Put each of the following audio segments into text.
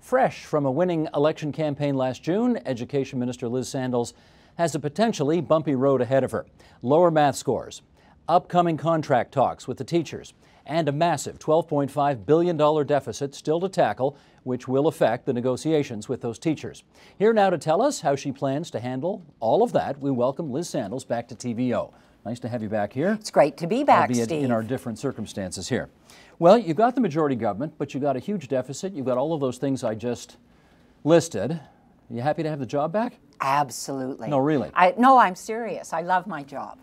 Fresh from a winning election campaign last June, Education Minister Liz Sandals has a potentially bumpy road ahead of her. Lower math scores, upcoming contract talks with the teachers, and a massive $12.5 billion deficit still to tackle, which will affect the negotiations with those teachers. Here now to tell us how she plans to handle all of that, we welcome Liz Sandals back to TVO. Nice to have you back here. It's great to be back, albeit Steve. In our different circumstances here. Well, you got the majority government, but you got a huge deficit. You've got all of those things I just listed. Are you happy to have the job back? Absolutely. No, really? No, I'm serious. I love my job.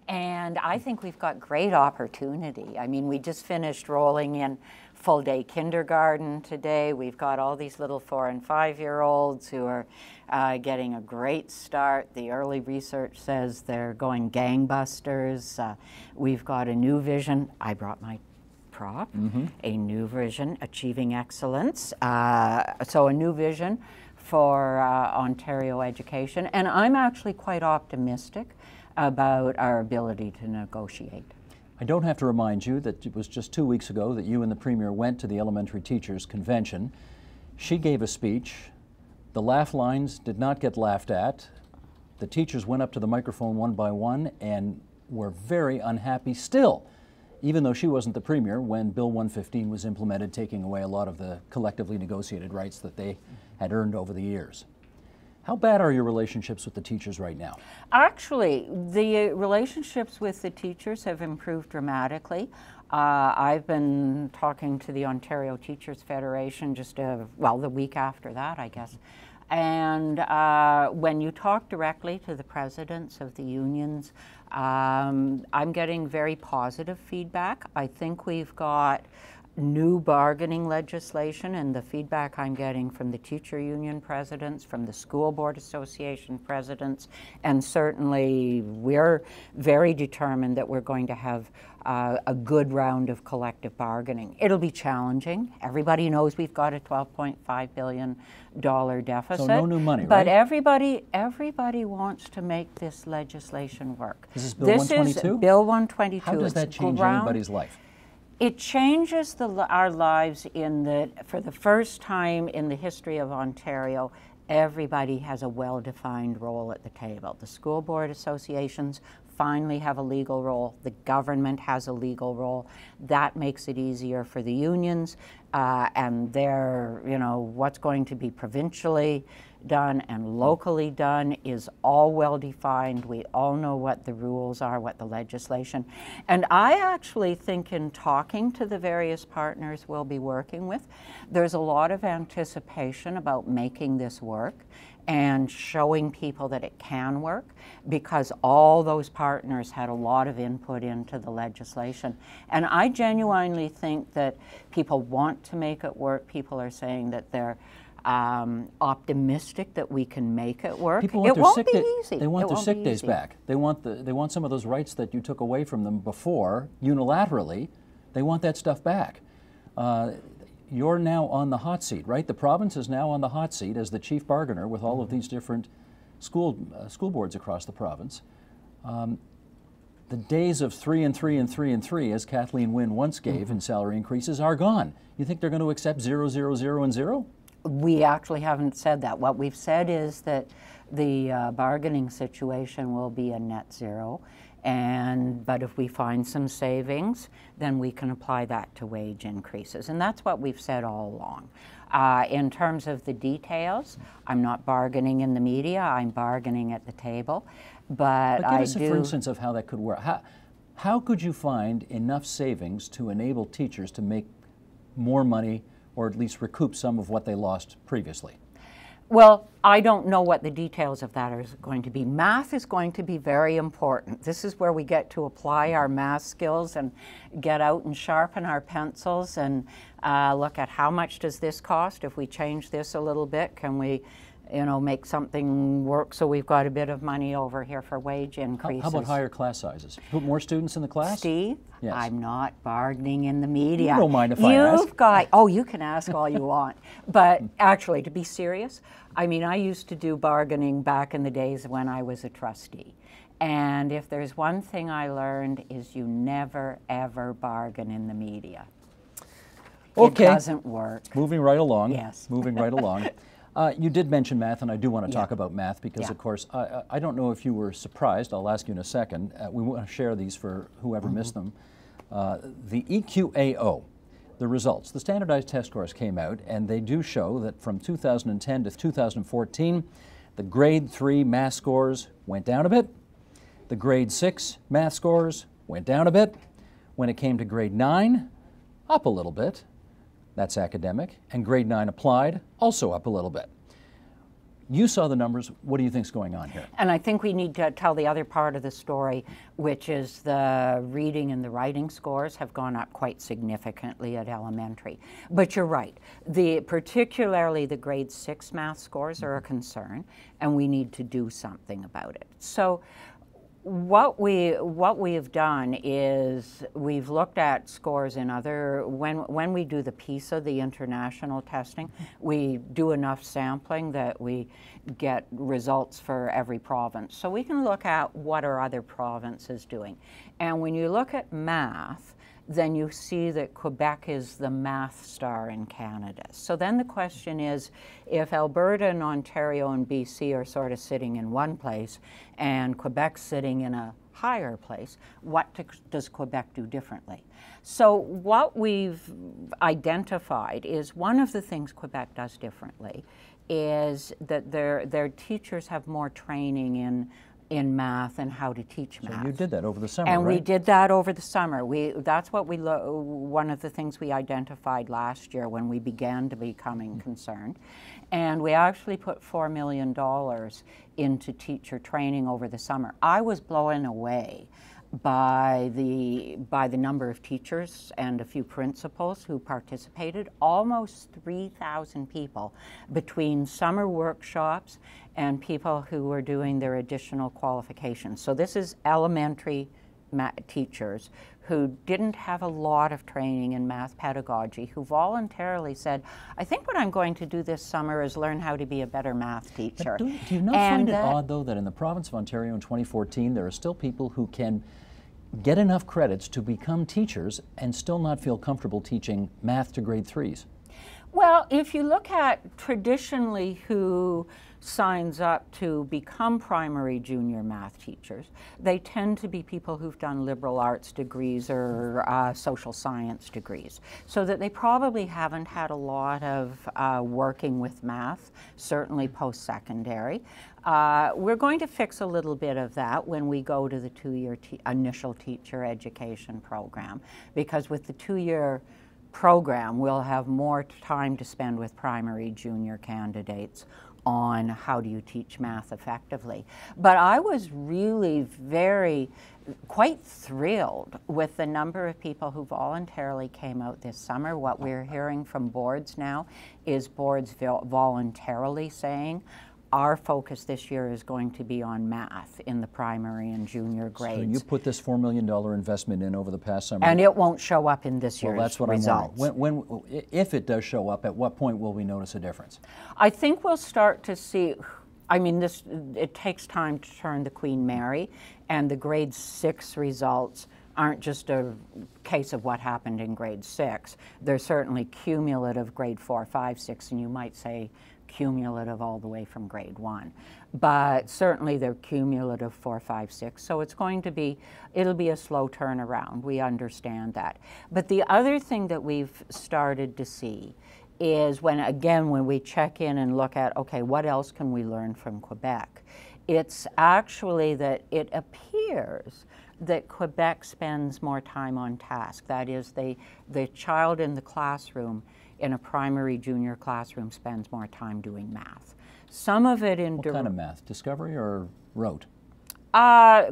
And I think we've got great opportunity. I mean, we just finished rolling in full-day kindergarten today. We've got all these little 4- and 5-year-olds who are getting a great start. The early research says they're going gangbusters. We've got a new vision. I brought my prop. A new vision, achieving excellence. So a new vision for Ontario education. And I'm actually quite optimistic about our ability to negotiate. I don't have to remind you that it was just 2 weeks ago that you and the Premier went to the Elementary Teachers Convention. She gave a speech. The laugh lines did not get laughed at. The teachers went up to the microphone one by one and were very unhappy still, even though she wasn't the Premier when Bill 115 was implemented, taking away a lot of the collectively negotiated rights that they had earned over the years. How bad are your relationships with the teachers right now? Actually, the relationships with the teachers have improved dramatically. I've been talking to the Ontario Teachers Federation just, well, the week after that, I guess. And when you talk directly to the presidents of the unions, I'm getting very positive feedback. I think we've got new bargaining legislation, and the feedback I'm getting from the teacher union presidents, from the school board association presidents, and certainly we're very determined that we're going to have a good round of collective bargaining. It'll be challenging. Everybody knows we've got a $12.5 billion deficit. So no new money, but right? everybody wants to make this legislation work. This is Bill 122? This is Bill 122. How does that change anybody's life? It changes our lives in that, for the first time in the history of Ontario, everybody has a well-defined role at the table. The school board associations finally have a legal role. The government has a legal role. That makes it easier for the unions, and they're, what's going to be provincially done and locally done is all well defined. We all know what the rules are, what the legislation. And I actually think in talking to the various partners we'll be working with, there's a lot of anticipation about making this work and showing people that it can work, because all those partners had a lot of input into the legislation. And I genuinely think that people want to make it work. People are saying that they're optimistic that we can make it work. People want it won't be easy. They want their sick days back. They want some of those rights that you took away from them before unilaterally. They want that stuff back. You're now on the hot seat, right? The province is now on the hot seat as the chief bargainer with all of these different school boards across the province. The days of 3 and 3 and 3 and 3, as Kathleen Wynne once gave in salary increases, are gone. You think they're going to accept 0, 0, 0, and 0? We actually haven't said that. What we've said is that the bargaining situation will be a net zero, but if we find some savings, then we can apply that to wage increases. And that's what we've said all along. In terms of the details, I'm not bargaining in the media, I'm bargaining at the table. But give us for instance of how that could work. How could you find enough savings to enable teachers to make more money, or at least recoup some of what they lost previously? Well, I don't know what the details of that are going to be. Math is going to be very important. This is where we get to apply our math skills and get out and sharpen our pencils and look at how much does this cost. If we change this a little bit, can we make something work so we've got a bit of money over here for wage increases. How about higher class sizes? Put more students in the class? Steve, yes. I'm not bargaining in the media. You don't mind if I ask? You can ask all you want. But actually, to be serious, I mean, I used to do bargaining back in the days when I was a trustee. And if there's one thing I learned is you never, ever bargain in the media. Okay. It doesn't work. Moving right along. Yes. Moving right along. You did mention math, and I do want to talk about math because, of course, I don't know if you were surprised. I'll ask you in a second. We want to share these for whoever missed them. The EQAO, the results, the standardized test scores came out, and they do show that from 2010 to 2014, the grade 3 math scores went down a bit. The grade 6 math scores went down a bit. When it came to grade 9, up a little bit. That's academic. And grade 9 applied, also up a little bit. You saw the numbers. What do you think's going on here? And I think we need to tell the other part of the story, which is the reading and the writing scores have gone up quite significantly at elementary. But you're right. Particularly the grade 6 math scores are a concern, and we need to do something about it. So what we have done is we've looked at scores in other, when we do the PISA, the international testing, we do enough sampling that we get results for every province. So we can look at what are other provinces doing. And when you look at math, then you see that Quebec is the math star in Canada. So then the question is, if Alberta and Ontario and BC are sort of sitting in one place and Quebec's sitting in a higher place, what does Quebec do differently? So what we've identified is one of the things Quebec does differently is that their teachers have more training in math and how to teach math. So you did that over the summer, and right? we did that over the summer. That's what one of the things we identified last year when we began to becoming concerned. And we actually put $4 million into teacher training over the summer. I was blown away by the number of teachers and a few principals who participated. Almost 3,000 people between summer workshops and people who were doing their additional qualifications. So this is elementary teachers who didn't have a lot of training in math pedagogy, who voluntarily said, I think what I'm going to do this summer is learn how to be a better math teacher. Do you not find it odd, though, that in the province of Ontario in 2014, there are still people who can get enough credits to become teachers and still not feel comfortable teaching math to grade 3s? Well, if you look at traditionally who signs up to become primary junior math teachers, they tend to be people who've done liberal arts degrees or social science degrees, so that they probably haven't had a lot of working with math, certainly post-secondary. We're going to fix a little bit of that when we go to the 2-year initial teacher education program, because with the 2-year program, we'll have more time to spend with primary junior candidates on how do you teach math effectively. But I was really quite thrilled with the number of people who voluntarily came out this summer. What we're hearing from boards now is boards voluntarily saying, our focus this year is going to be on math in the primary and junior grades. So you put this $4 million investment in over the past summer? And it won't show up in this year's results. Well, that's what I'm wondering. If it does show up, at what point will we notice a difference? I think we'll start to see, I mean, it takes time to turn the Queen Mary, and the grade 6 results aren't just a case of what happened in grade 6. They're certainly cumulative grade 4, 5, 6, and you might say cumulative all the way from grade 1. But certainly they're cumulative 4, 5, 6. So it'll be a slow turnaround. We understand that. But the other thing that we've started to see is when we check in and look at, okay, what else can we learn from Quebec? It's actually that it appears that Quebec spends more time on task. That is, the child in the classroom, in a primary junior classroom, spends more time doing math. Some of it in... What kind of math? Discovery or rote?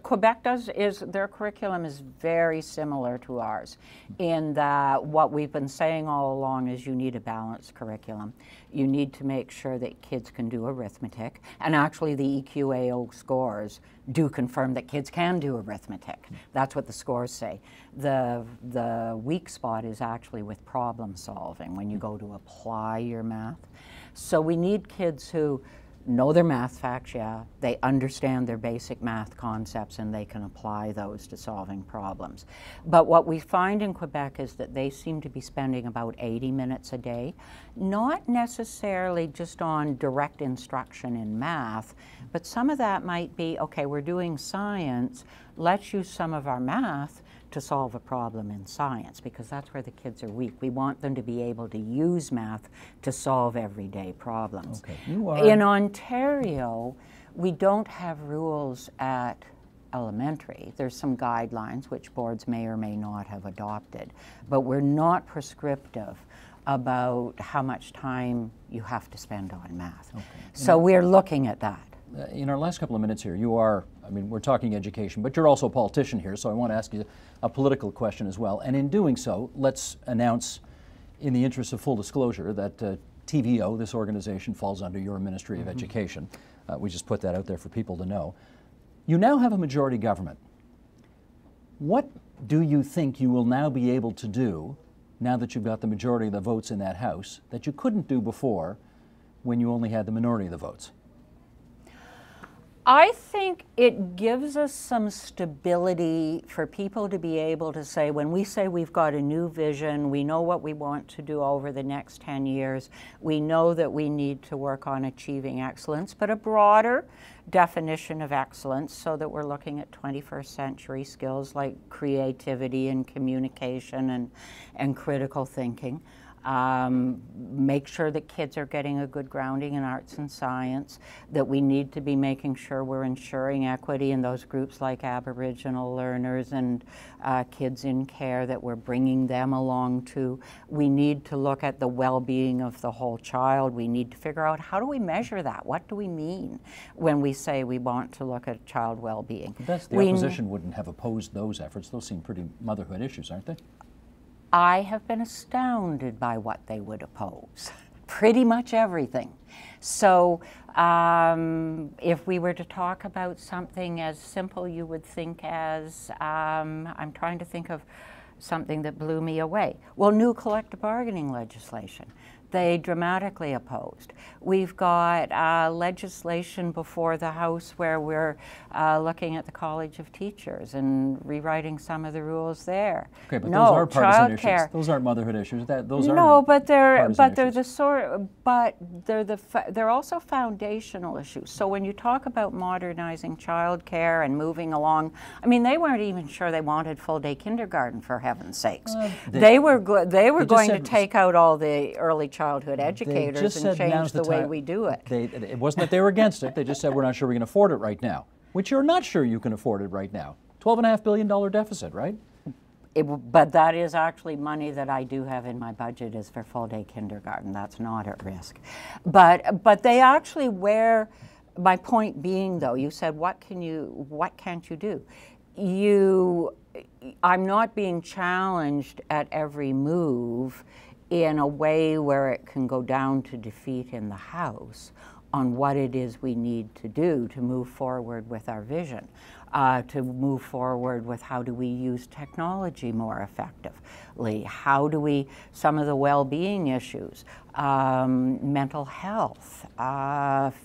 Quebec their curriculum is very similar to ours in that what we've been saying all along is you need a balanced curriculum. You need to make sure that kids can do arithmetic, and actually the EQAO scores do confirm that kids can do arithmetic. That's what the scores say. The weak spot is actually with problem solving when you go to apply your math. So we need kids who know their math facts, yeah, they understand their basic math concepts and they can apply those to solving problems. But what we find in Quebec is that they seem to be spending about 80 minutes a day, not necessarily just on direct instruction in math, but some of that might be, okay, we're doing science, let's use some of our math to solve a problem in science, because that's where the kids are weak. We want them to be able to use math to solve everyday problems. Okay. In Ontario, we don't have rules at elementary. There's some guidelines which boards may or may not have adopted, but we're not prescriptive about how much time you have to spend on math. Okay. So we're looking at that. In our last couple of minutes here, you are, I mean, we're talking education, but you're also a politician here, so I want to ask you a political question as well. And in doing so, let's announce, in the interest of full disclosure, that TVO, this organization, falls under your Ministry of Education. We just put that out there for people to know. You now have a majority government. What do you think you will now be able to do, now that you've got the majority of the votes in that House, that you couldn't do before when you only had the minority of the votes? I think it gives us some stability for people to be able to say, when we say we've got a new vision, we know what we want to do over the next 10 years, we know that we need to work on achieving excellence, but a broader definition of excellence, so that we're looking at 21st century skills like creativity and communication and critical thinking. Make sure that kids are getting a good grounding in arts and science, that we need to be making sure we're ensuring equity in those groups like Aboriginal learners and kids in care, that we're bringing them along too. We need to look at the well-being of the whole child. We need to figure out, how do we measure that? What do we mean when we say we want to look at child well-being? The opposition wouldn't have opposed those efforts. Those seem pretty motherhood issues, aren't they? I have been astounded by what they would oppose, pretty much everything. So if we were to talk about something as simple, you would think as, I'm trying to think of something that blew me away. Well, new collective bargaining legislation. They dramatically opposed. We've got legislation before the House where we're looking at the College of Teachers and rewriting some of the rules there. Okay, but those are partisan issues. Those aren't motherhood issues. Those are they're also foundational issues. So when you talk about modernizing childcare and moving along, I mean, they weren't even sure they wanted full-day kindergarten, for heaven's sakes. They were going to take out all the early childhood educators and change the way we do it. It wasn't that they were against it. They just said, we're not sure we can afford it right now, which you're not sure you can afford it right now. $12.5 billion deficit, right? But that is actually money that I do have in my budget is for full-day kindergarten. That's not at risk. But they actually my point being, though, you said, what can't you do? I'm not being challenged at every move in a way where it can go down to defeat in the House on what it is we need to do to move forward with our vision, to move forward with how do we use technology more effectively, how do we, some of the well-being issues, mental health,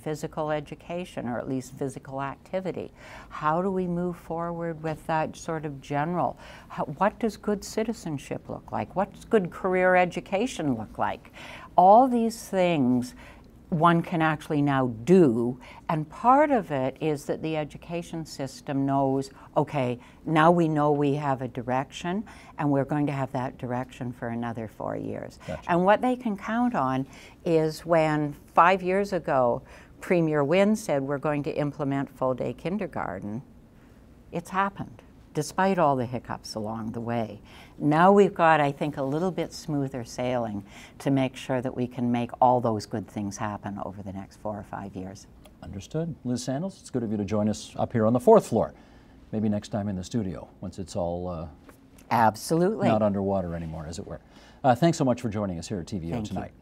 physical education, or at least physical activity. How do we move forward with that sort of general? What does good citizenship look like? What's good career education look like? All these things one can actually now do, and part of it is that the education system knows, okay, now we know we have a direction, and we're going to have that direction for another 4 years. Gotcha. And what they can count on is when 5 years ago, Premier Wynne said we're going to implement full-day kindergarten, it's happened, despite all the hiccups along the way. Now we've got, I think, a little bit smoother sailing to make sure that we can make all those good things happen over the next 4 or 5 years. Understood. Liz Sandals, it's good of you to join us up here on the 4th floor. Maybe next time in the studio, once it's all absolutely not underwater anymore, as it were. Thanks so much for joining us here at TVO tonight.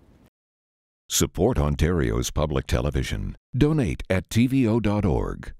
Support Ontario's public television. Donate at tvo.org.